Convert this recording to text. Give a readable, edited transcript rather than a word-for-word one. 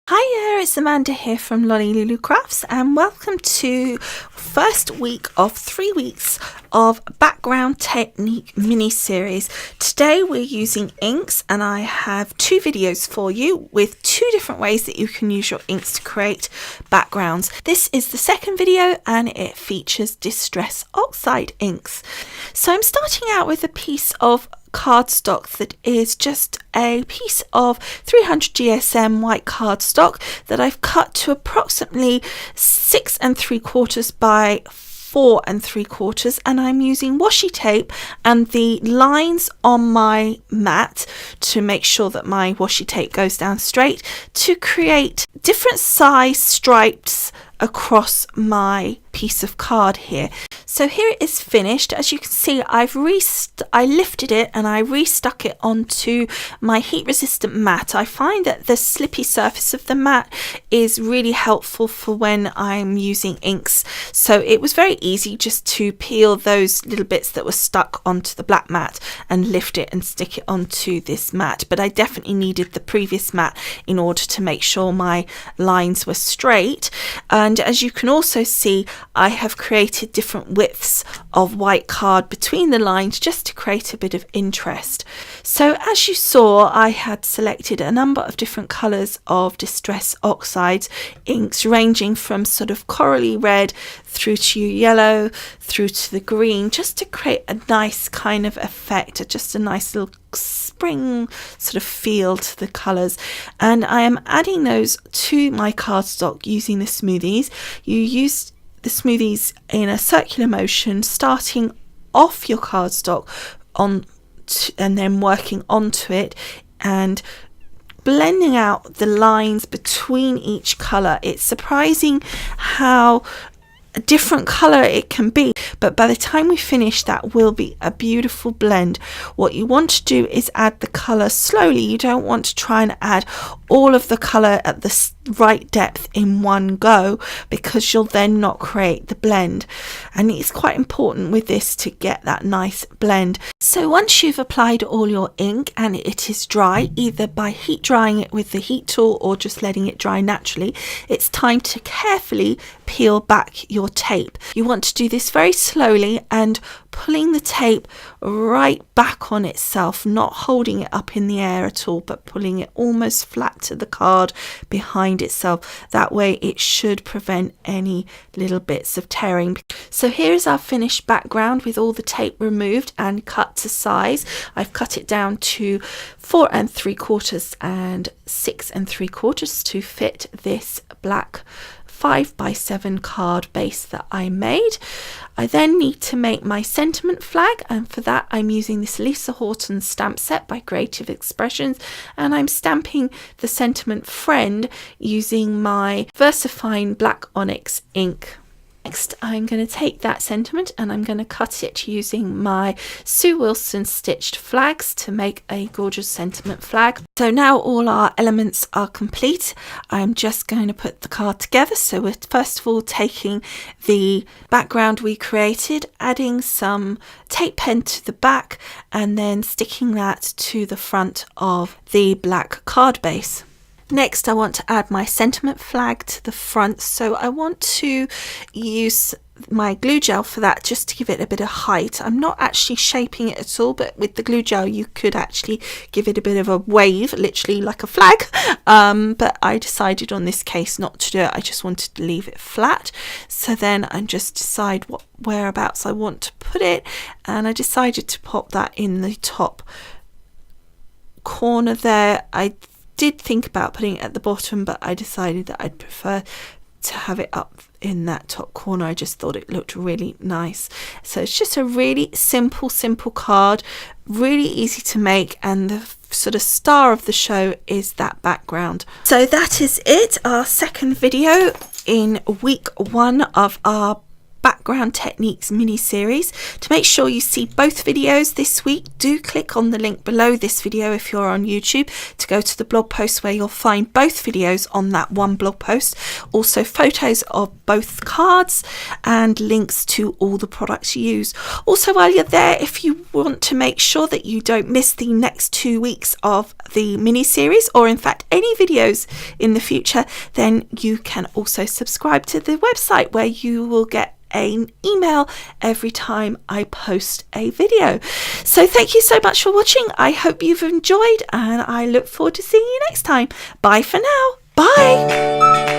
Hi there, it's Amanda here from Lolli Lulu Crafts and welcome to first week of 3 weeks of background technique mini series. Today we're using inks and I have 2 videos for you with 2 different ways that you can use your inks to create backgrounds. This is the second video and it features Distress Oxide inks. So I'm starting out with a piece of cardstock that is just a piece of 300 GSM white cardstock that I've cut to approximately 6 3/4 by 4 3/4, and I'm using washi tape and the lines on my mat to make sure that my washi tape goes down straight to create different size stripes across my piece of card here. So here it is finished. As you can see, I lifted it and I restuck it onto my heat resistant mat. I find that the slippy surface of the mat is really helpful for when I'm using inks. So it was very easy just to peel those little bits that were stuck onto the black mat and lift it and stick it onto this mat. But I definitely needed the previous mat in order to make sure my lines were straight. And as you can also see, I have created different widths of white card between the lines just to create a bit of interest. So as you saw, I had selected a number of different colours of Distress Oxides inks, ranging from sort of corally red through to yellow through to the green, just to create a nice kind of effect, just a nice little spring sort of feel to the colours. And I am adding those to my cardstock using the smoothies. You use the smoothies in a circular motion, starting off your cardstock and then working onto it and blending out the lines between each colour. It's surprising how a different colour it can be, but by the time we finish, that will be a beautiful blend. What you want to do is add the colour slowly. You don't want to try and add all of the colour at the right depth in one go, because you'll then not create the blend, and it's quite important with this to get that nice blend. So once you've applied all your ink and it is dry, either by heat drying it with the heat tool or just letting it dry naturally, it's time to carefully peel back your tape. You want to do this very slowly and pulling the tape right back on itself, not holding it up in the air at all, but pulling it almost flat to the card behind itself. That way it should prevent any little bits of tearing. So here is our finished background with all the tape removed and cut to size. I've cut it down to 4 3/4 and 6 3/4 to fit this black 5x7 card base that I made. I then need to make my sentiment flag, and for that I'm using this Lisa Horton stamp set by Creative Expressions, and I'm stamping the sentiment friend using my VersaFine black onyx ink. Next, I'm going to take that sentiment and I'm going to cut it using my Sue Wilson stitched flags to make a gorgeous sentiment flag. So now all our elements are complete. I'm just going to put the card together. So we're first of all taking the background we created, adding some tape pen to the back, and then sticking that to the front of the black card base. Next, I want to add my sentiment flag to the front, so I want to use my glue gel for that, just to give it a bit of height. I'm not actually shaping it at all, but with the glue gel you could actually give it a bit of a wave, literally like a flag, but I decided on this case not to do it. I just wanted to leave it flat. So then I just decide whereabouts I want to put it, and I decided to pop that in the top corner there. I did think about putting it at the bottom, but I decided that I'd prefer to have it up in that top corner. I just thought it looked really nice. So it's just a really simple card, really easy to make, and the sort of star of the show is that background. So that is it, our second video in week 1 of our background techniques mini series. To make sure you see both videos this week, do click on the link below this video if you're on YouTube to go to the blog post where you'll find both videos on that one blog post. Also photos of both cards and links to all the products used. Also, while you're there, if you want to make sure that you don't miss the next 2 weeks of the mini series, or in fact any videos in the future, then you can also subscribe to the website where you will get an email every time I post a video. So thank you so much for watching. I hope you've enjoyed, and I look forward to seeing you next time. Bye for now. Bye.